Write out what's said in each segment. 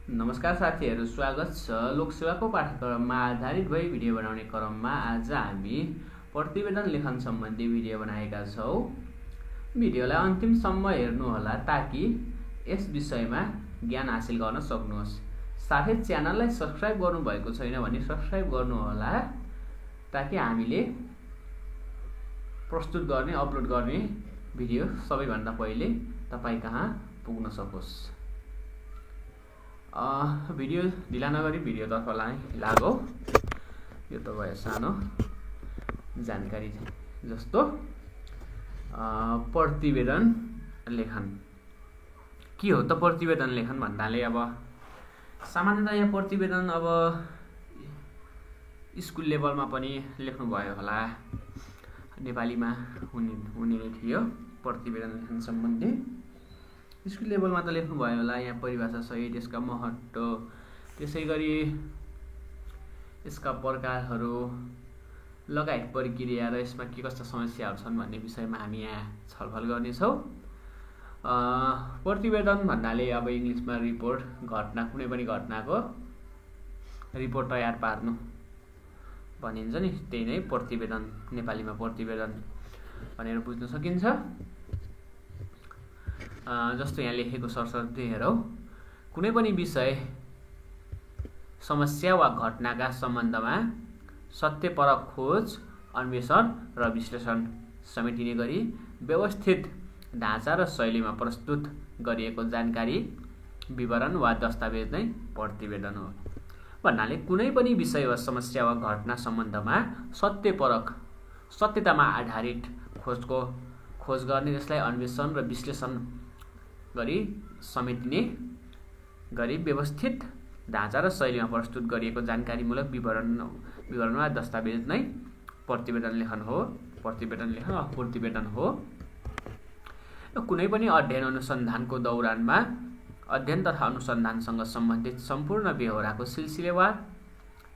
नमस्कार साथीहरु, स्वागत छ लोकसेवाको पाठ्यक्रममा आधारित भई भिडियो बनाउने क्रममा। आज हामी प्रतिवेदन लेखन सम्बन्धी भिडियो बनाएका छौं। भिडियोलाई अन्तिमसम्म हेर्नुहोला ताकि यस विषयमा ज्ञान हासिल गर्न सक्नुहोस्। साथै च्यानललाई सब्स्क्राइब गर्नु भएको छैन भने सब्स्क्राइब गर्नुहोला ताकि हामीले प्रस्तुत गर्ने अपलोड गर्ने भिडियो सबैभन्दा पहिले तपाई कहाँ पुग्न सकोस्। भिडियो ढिला नगरी भिडियोतर्फ लागौ। यो त भयो सानो जानकारी जस्तो प्रतिवेदन लेखन के हो त। प्रतिवेदन लेखन भन्नाले अब सामान्यतया यहाँ प्रतिवेदन अब स्कुल लेभलमा पनि लेख्नु भयो होला, नेपालीमा हुने नै थियो प्रतिवेदन लेखन सम्बन्धी। स्कुल लेभलमा त लेख्नु भयो होला, यहाँ परिभाषा सहित यसका महत्त्व, त्यसैगरी यसका प्रकारहरू लगायत प्रक्रिया र यसमा के कस्ता समस्याहरू छन् भन्ने विषयमा हामी यहाँ छलफल गर्नेछौँ। प्रतिवेदन भन्नाले अब इंग्लिशमा रिपोर्ट, घटना, कुनै पनि घटनाको रिपोर्ट तयार पार्नु भनिन्छ नि, त्यही नै प्रतिवेदन, नेपालीमा प्रतिवेदन भनेर बुझ्न सकिन्छ। जस्तो यहाँ लेखेको सरसर्ती हेरौँ, कुनै पनि विषय, समस्या वा घटनाका सम्बन्धमा सत्यपरक खोज, अन्वेषण र विश्लेषण समेटिने गरी व्यवस्थित ढाँचा र शैलीमा प्रस्तुत गरिएको जानकारी, विवरण वा दस्तावेज नै प्रतिवेदन हो। भन्नाले कुनै पनि विषय वा समस्या वा घटना सम्बन्धमा सत्यपरक, सत्यतामा आधारित खोज गर्ने, त्यसलाई अन्वेषण र विश्लेषण गरी समेटिने गरी व्यवस्थित ढाँचा र शैलीमा प्रस्तुत गरिएको जानकारीमूलक विवरण वा दस्तावेज नै प्रतिवेदन लेखन हो। प्रतिवेदन हो। कुनै पनि अध्ययन अनुसन्धानको दौरानमा अध्ययन तथा अनुसन्धानसँग सम्बन्धित सम्पूर्ण बेहोराको सिलसिलेवार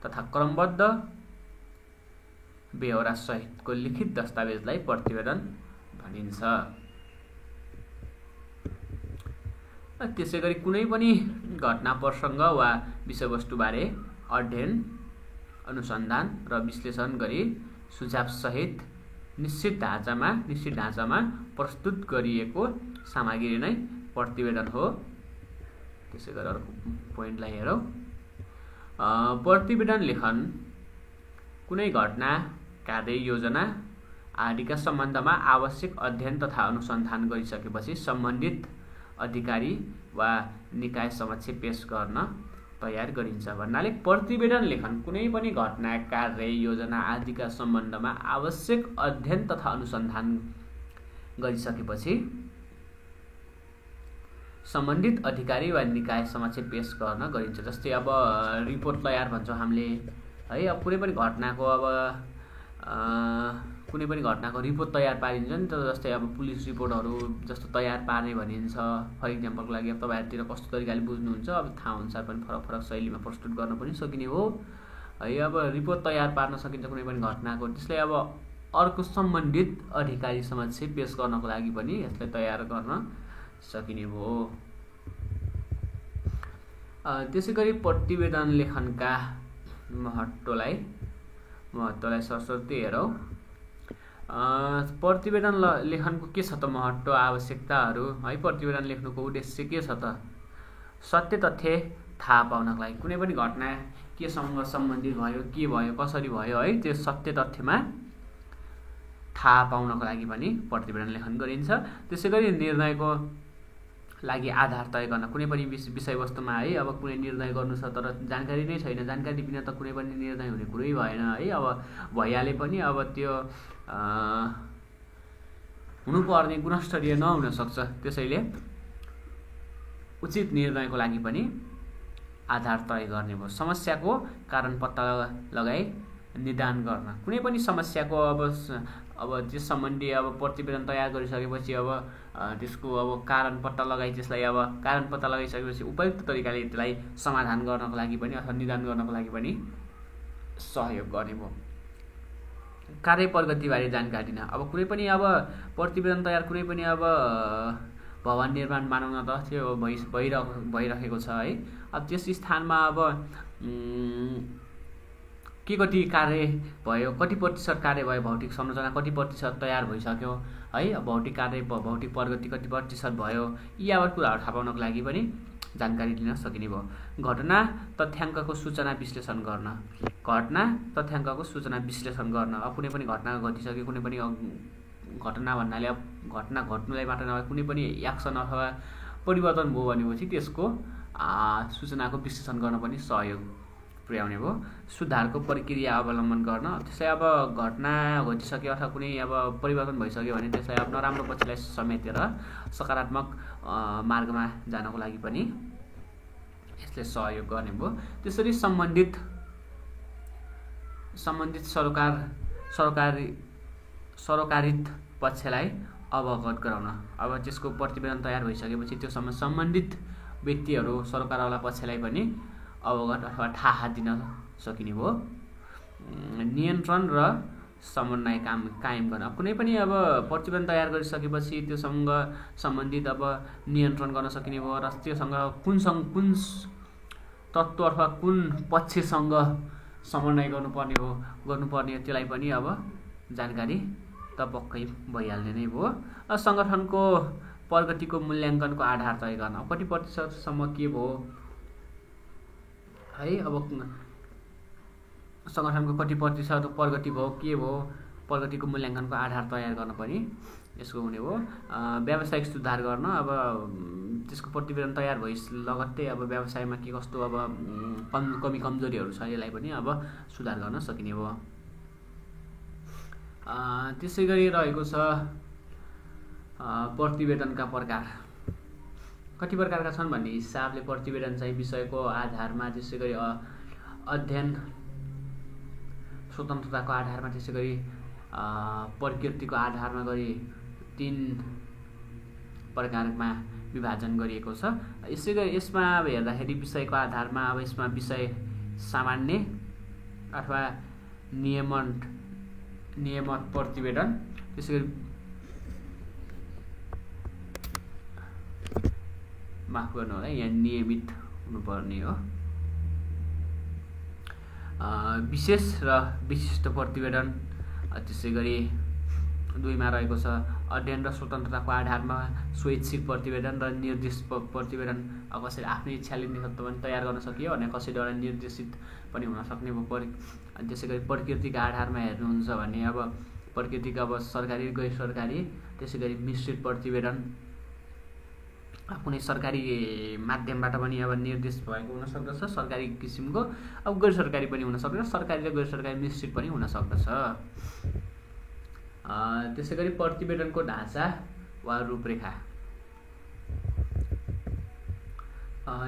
तथा क्रमबद्ध बेहोरा सहितको लिखित दस्तावेजलाई प्रतिवेदन भनिन्छ। त्यसैगरी कुनै पनि घटना, प्रसङ्ग वा विषयवस्तुबारे अध्ययन, अनुसन्धान र विश्लेषण गरी सुझाव सहित निश्चित ढाँचामा प्रस्तुत गरिएको सामग्री नै प्रतिवेदन हो। त्यसैगरी अर्को पोइन्टलाई हेरौँ। प्रतिवेदन लेखन कुनै घटना, कार्य, योजना आदिका सम्बन्धमा आवश्यक अध्ययन तथा अनुसन्धान गरिसकेपछि सम्बन्धित अधिकारी वा निकाय समक्ष पेश गर्न तयार गरिन्छ। भन्नाले प्रतिवेदन लेखन कुनै पनि घटना, कार्य, योजना आदिका सम्बन्धमा आवश्यक अध्ययन तथा अनुसन्धान गरिसकेपछि सम्बन्धित अधिकारी वा निकाय समक्ष पेश गर्न गरिन्छ। जस्तै अब रिपोर्ट तयार भन्छौँ हामीले है। अब कुनै पनि घटनाको रिपोर्ट तयार पारिन्छ नि त। जस्तै अब पुलिस रिपोर्टहरू जस्तो तयार पार्ने भनिन्छ। फर इक्जाम्पलको लागि अब तपाईहरुतिर कस्तो तरिकाले बुझ्नुहुन्छ, अब थाहा अनुसार पनि फरक फरक शैलीमा प्रस्तुत गर्न पनि सकिने हो है। अब रिपोर्ट तयार पार्न सकिन्छ कुनै पनि घटनाको, त्यसलाई अब अर्को सम्बन्धित अधिकारी समक्ष पेश गर्नको लागि पनि यसलाई तयार गर्न सकिने हो। त्यसैगरी प्रतिवेदन लेखनका महत्त्वलाई सरसर्ती हेरौँ। प्रतिवेदन लेखनको के छ त महत्त्व, आवश्यकताहरू है। प्रतिवेदन लेख्नुको उद्देश्य के छ त? सत्य तथ्य थाहा पाउनको लागि, कुनै पनि घटना केसँग सम्बन्धित भयो, के भयो, कसरी भयो है, त्यो सत्य तथ्यमा थाहा पाउनको लागि पनि प्रतिवेदन लेखन गरिन्छ। त्यसैगरी निर्णयको लागि आधार तय गर्न, कुनै पनि विषयवस्तुमा है अब कुनै निर्णय गर्नु छ तर जानकारी नै छैन, जानकारी बिना त कुनै पनि निर्णय हुने कुरै भएन है। अब भइहाले पनि अब त्यो हुनुपर्ने गुणस्तरीय नहुन सक्छ। त्यसैले उचित निर्णयको लागि पनि आधार तय गर्ने भयो। समस्याको कारण पत्ता लगाई निदान गर्न, कुनै पनि समस्याको अब त्यस सम्बन्धी अब प्रतिवेदन तयार गरिसकेपछि अब त्यसको अब कारण पत्ता लगाइसकेपछि उपयुक्त तरिकाले त्यसलाई समाधान गर्नको लागि पनि अथवा निदान गर्नको लागि पनि सहयोग गर्ने भयो। कार्य प्रगतिबारे जानकारी दिन, अब कुनै पनि अब प्रतिवेदन तयार, कुनै पनि अब भवन निर्माण मानौँ न त त्यो भइरहेको छ है। अब त्यस स्थानमा अब कति कार्य भयो, कति प्रतिशत कार्य भयो, भौतिक संरचना कति प्रतिशत तयार भइसक्यो है, भौतिक कार्य भौतिक प्रगति कति प्रतिशत भयो, यी यावत कुराहरू थाहा पाउनको लागि पनि जानकारी लिन सकिने भयो। घटना तथ्याङ्कको सूचना विश्लेषण गर्न, अब कुनै पनि घटना घटिसक्यो, कुनै पनि घटना भन्नाले अब घटना घट्नुलाई मात्र नभए कुनै पनि एक्सन अथवा परिवर्तन भयो भनेपछि त्यसको सूचनाको विश्लेषण गर्न पनि सहयोग पुर्याउने भयो। सुधारको प्रक्रिया अवलम्बन गर्न, त्यसलाई अब घटना घटिसक्यो अथवा कुनै अब परिवर्तन भइसक्यो भने त्यसलाई अब नराम्रो पक्षलाई समेटेर सकारात्मक मार्गमा जानको लागि पनि यसले सहयोग गर्ने भयो। त्यसरी सम्बन्धित सरोकारित पक्षलाई अवगत गराउन, अब त्यसको प्रतिवेदन तयार भइसकेपछि त्यो सम्बन्धित व्यक्तिहरू सरकारवाला पक्षलाई पनि अवगत अथवा थाहा दिन सकिने भयो। नियन्त्रण र समन्वय कायम गर्न, कुनै पनि अब प्रतिवेदन तयार गरिसकेपछि त्योसँग सम्बन्धित अब नियन्त्रण गर्न सकिने भयो र त्योसँग कुन तत्त्व अथवा कुन पक्षसँग समन्वय गर्नुपर्ने त्यसलाई पनि अब जानकारी त पक्कै भइहाल्ने नै भयो। सङ्गठनको प्रगतिको मूल्याङ्कनको आधार तय गर्न, कति प्रतिशतसम्म के भयो है, अब सङ्गठनको कति प्रतिशत प्रगति भयो, के भयो, प्रगतिको मूल्याङ्कनको आधार तयार गर्न पनि यसको हुने भयो। व्यावसायिक सुधार गर्न, अब त्यसको प्रतिवेदन तयार भइ लगत्तै अब व्यवसायमा के कस्तो अब कमी कमजोरीहरू छ यसलाई पनि अब सुधार गर्न सकिने भयो। त्यसै गरी रहेको छ प्रतिवेदनका प्रकार, कति प्रकारका छन् भन्ने हिसाबले प्रतिवेदन चाहिँ विषयको आधारमा, त्यसै गरी अध्ययन स्वतन्त्रताको आधारमा, त्यसै गरी प्रकृतिको आधारमा गरी 3 प्रकारमा विभाजन गरिएको छ। यसै गरी यसमा अब हेर्दाखेरि विषयको आधारमा अब यसमा विषय सामान्य अथवा नियमित प्रतिवेदन, त्यसै गरी माफ गर्नु होला यहाँ नियमित हुनुपर्ने हो, विशेष र विशिष्ट प्रतिवेदन। त्यसै गरी 2 मा रहेको छ अध्ययन र स्वतन्त्रताको आधारमा स्वैच्छिक प्रतिवेदन र निर्दिष्ट प्रतिवेदन। अब कसैले आफ्नै इच्छाले पनि तयार गर्न सकियो भने कसैद्वारा निर्देशित पनि हुन सक्ने भयो। त्यसै गरी प्रकृतिका आधारमा हेर्नुहुन्छ भने अब प्रकृतिका अब सरकारी गैर सरकारी, त्यसै गरी मिश्रित प्रतिवेदन, कुनै सरकारी माध्यमबाट पनि अब निर्देश भएको हुन सक्दछ, सरकारी किसिमको, अब गैर सरकारी पनि हुन सक्दछ, सरकारी र गैर सरकारी मिश्रित पनि हुन सक्दछ। त्यसै गरी प्रतिवेदनको ढाँचा वा रूपरेखा,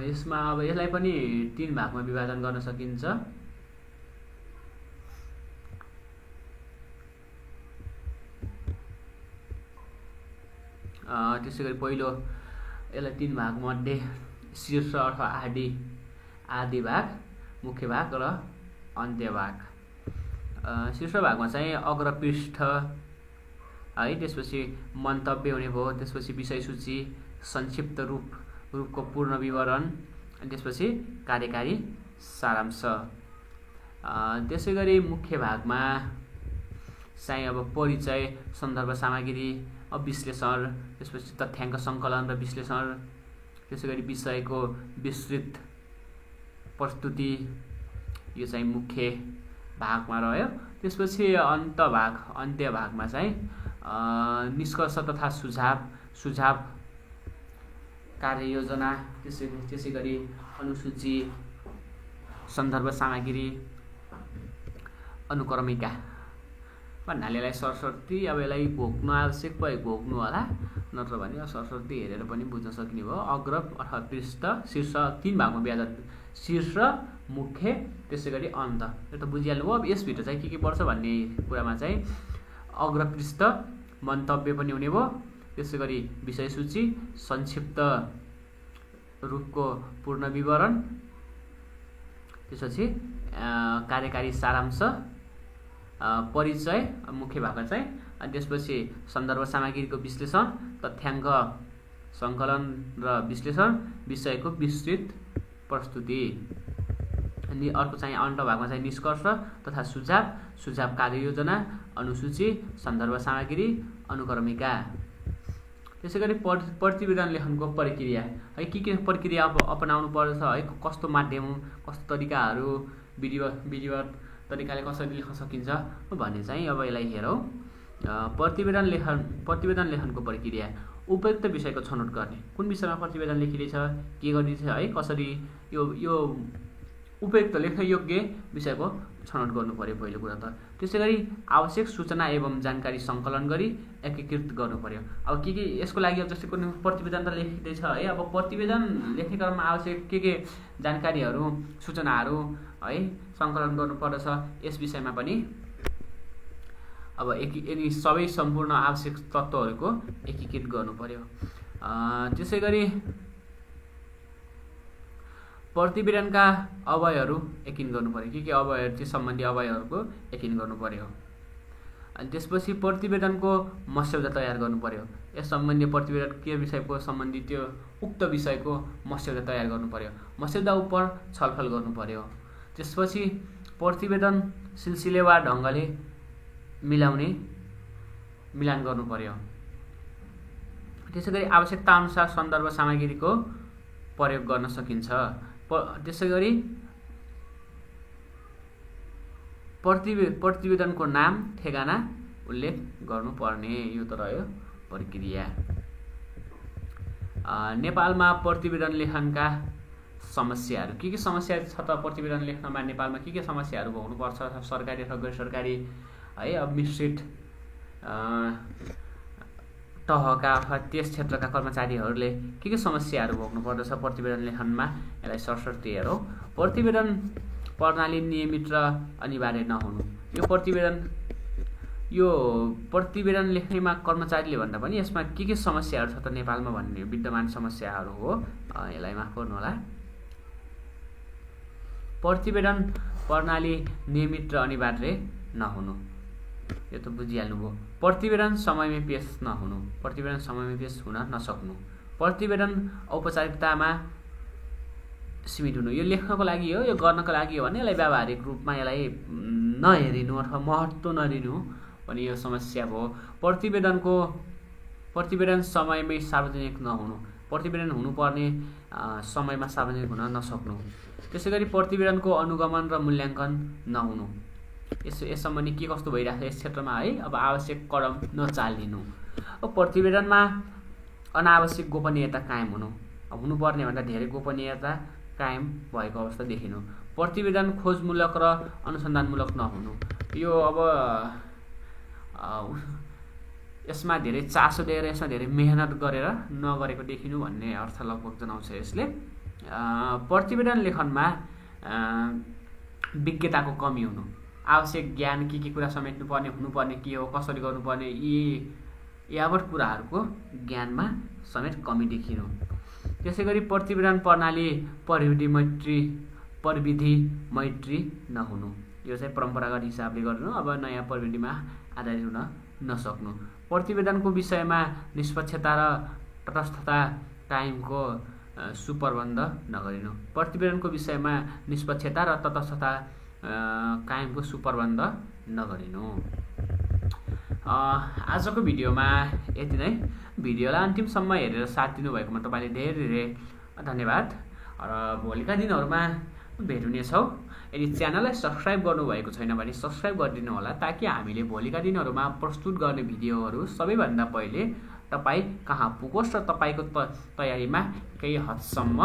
यसमा अब यसलाई पनि 3 भागमा विभाजन गर्न सकिन्छ। त्यसै गरी पहिलो यसलाई 3 भागमध्ये शीर्ष अथवा आदि भाग, मुख्य भाग र अन्त्य भाग। शीर्ष भागमा चाहिँ अग्रपृष्ठ है, त्यसपछि मन्तव्य हुने भयो, त्यसपछि विषय सूची, संक्षिप्त रूपको पूर्ण विवरण, अनि त्यसपछि कार्यकारी सारांश। त्यसै गरी मुख्य भागमा चाहिँ अब परिचय, सन्दर्भ सामग्री, विश्लेषण, त्यसपछि तथ्याङ्क सङ्कलन र विश्लेषण, त्यसै गरी विषयको विस्तृत प्रस्तुति, यो चाहिँ मुख्य भागमा रह्यो। त्यसपछि अन्त्य भागमा चाहिँ निष्कर्ष तथा सुझाव, कार्ययोजना, त्यसै गरी अनुसूची, सन्दर्भ सामग्री, अनुक्रमिका भन्नाले यसलाई सरस्वती अब यसलाई घोक्नु आवश्यक भयो घोक्नु होला, नत्र भने सरस्वती हेरेर पनि बुझ्न सकिने भयो। अग्र अथवा पृष्ठ, शीर्ष 3 भागमा विभाजन, शीर्ष, मुख्य, त्यसै गरी अन्त। यो त बुझिहाल्नु भयो। अब यसभित्र चाहिँ के पर्छ भन्ने कुरामा चाहिँ अग्रपृष्ठ मन्तव्य पनि हुने भयो, त्यसै गरी विषय सूची, संक्षिप्त रूपको पूर्ण विवरण, त्यसपछि कार्यकारी सारांश, परिचय मुख्य भागमा चाहिँ, अनि त्यसपछि सन्दर्भ सामग्रीको विश्लेषण, तथ्याङ्क सङ्कलन र विश्लेषण विषयको विस्तृत प्रस्तुति। अनि अर्को चाहिँ अन्तभागमा चाहिँ निष्कर्ष तथा सुझाव कार्ययोजना अनुसूची सन्दर्भ सामग्री अनुक्रमिका। त्यसैगरी प्रतिवेदन लेखनको प्रक्रिया है के प्रक्रिया अपनाउनु पर्छ है कस्तो माध्यम कस्तो तरिकाहरू विधिवत तरिकाले कसरी लेख्न सकिन्छ भन्ने चाहिँ अब यसलाई हेरौँ। प्रतिवेदन लेखनको प्रक्रिया उपयुक्त विषयको छनौट गर्ने कुन विषयमा प्रतिवेदन लेखिँदैछ के गरिन्छ है कसरी यो उपयुक्त लेख्न योग्य विषयको छनौट गर्नु पर्यो पहिलो कुरा त। त्यसैगरी आवश्यक सूचना एवं जानकारी सङ्कलन गरी एकीकृत गर्नु पर्यो। अब के यसको लागि अब जस्तै कुनै प्रतिवेदन त लेखिँदैछ है अब प्रतिवेदन लेख्ने क्रममा आवश्यक के जानकारीहरू सूचनाहरू है सङ्कलन गर्नुपर्दछ यस विषयमा पनि अब यदि सबै सम्पूर्ण आवश्यक तत्त्वहरूको एकीकृत गर्नु पर्यो। त्यसैगरी प्रतिवेदनका अवयवहरू एकीन गर्नु पर्यो के अवयवहरू त्यो सम्बन्धी अवयवहरूको एकीन गर्नु पर्यो। अनि त्यसपछि प्रतिवेदनको मस्यौदा तयार गर्नु पर्यो। यस सम्बन्धी प्रतिवेदन के विषयको सम्बन्धी त्यो उक्त विषयको मस्यौदा तयार गर्नु पर्यो। मस्यौदा उप छलफल गर्नु पर्यो। त्यसपछि प्रतिवेदन सिलसिलेवार ढङ्गले मिलान गर्नु पर्यो। त्यसैगरी आवश्यकता अनुसार सन्दर्भ सामग्रीको प्रयोग गर्न सकिन्छ। त्यसैगरी प्रतिवेदनको नाम ठेगाना उल्लेख गर्नुपर्ने यो त रह्यो प्रक्रिया। नेपालमा प्रतिवेदन लेखनका समस्याहरू के समस्याहरू छ त प्रतिवेदन लेख्नमा नेपालमा के समस्याहरू भोग्नुपर्छ सरकारी अथवा गैर सरकारी है अब मिश्रित तहका अथवा त्यस क्षेत्रका कर्मचारीहरूले के समस्याहरू भोग्नु पर्दछ प्रतिवेदन लेखनमा यसलाई सरसर्ती हेरौँ। प्रतिवेदन प्रणाली नियमित र अनिवार्य नहुनु यो प्रतिवेदन लेख्नेमा कर्मचारीले भन्दा पनि यसमा के समस्याहरू छ त नेपालमा भन्ने विद्यमान समस्याहरू हो यसलाई माफ गर्नु होला। प्रतिवेदन प्रणाली नियमित र अनिवार्य नहुनु यो त बुझिहाल्नुभयो। प्रतिवेदन समयमै पेश नहुनु प्रतिवेदन समयमै पेश हुन नसक्नु। प्रतिवेदन औपचारिकतामा सीमित हुनु यो लेख्नको लागि हो यो गर्नको लागि हो भने यसलाई व्यावहारिक रूपमा यसलाई नहेरिनु अथवा महत्त्व नदिनु भने यो समस्या भयो। प्रतिवेदन समयमै सार्वजनिक नहुनु प्रतिवेदन हुनुपर्ने समयमा सार्वजनिक हुन नसक्नु। त्यसैगरी प्रतिवेदनको अनुगमन र मूल्याङ्कन नहुनु यस सम्बन्धी के कस्तो भइरहेको छ यस क्षेत्रमा है अब आवश्यक कदम नचालिनु। अब प्रतिवेदनमा अनावश्यक गोपनीयता कायम हुनुपर्ने भन्दा धेरै गोपनीयता कायम भएको अवस्था देखिनु। प्रतिवेदन खोजमूलक र अनुसन्धानमूलक नहुनु यो अब यसमा धेरै चासो दिएर यसमा धेरै मेहनत गरेर नगरेको देखिनु भन्ने अर्थ लगभग जनाउँछ यसले। प्रतिवेदन लेखनमा विज्ञताको कमी हुनु आवश्यक ज्ञान के कुरा समेट्नु पर्ने हुनुपर्ने के हो कसरी गर्नुपर्ने यी यावत कुराहरूको ज्ञानमा समेत कमी देखिनु। त्यसैगरी प्रतिवेदन प्रणाली प्रविधि मैत्री नहुनु यो चाहिँ परम्परागत हिसाबले गर्नु अब नयाँ प्रविधिमा आधारित हुन नसक्नु। प्रतिवेदनको विषयमा निष्पक्षता र तटस्थता कायमको सुप्रबन्ध नगरिनु प्रतिवेदनको विषयमा निष्पक्षता र तटस्थता कायमको सुप्रबन्ध नगरिनु। आजको भिडियोमा यति नै। भिडियोलाई अन्तिमसम्म हेरेर साथ दिनुभएकोमा तपाईँले धेरै धन्यवाद र भोलिका दिनहरूमा भेट हुनेछौँ। यदि च्यानललाई सब्सक्राइब गर्नुभएको छैन भने सब्सक्राइब गरिदिनु होला ताकि हामीले भोलिका दिनहरूमा प्रस्तुत गर्ने भिडियोहरू सबैभन्दा पहिले तपाईँ कहाँ पुगोस् र तपाईँको तयारीमा केही हदसम्म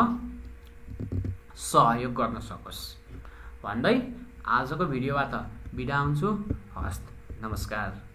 सहयोग गर्न सकोस् भन्दै आजको भिडियोबाट बिदा हुन्छु। हस्त नमस्कार।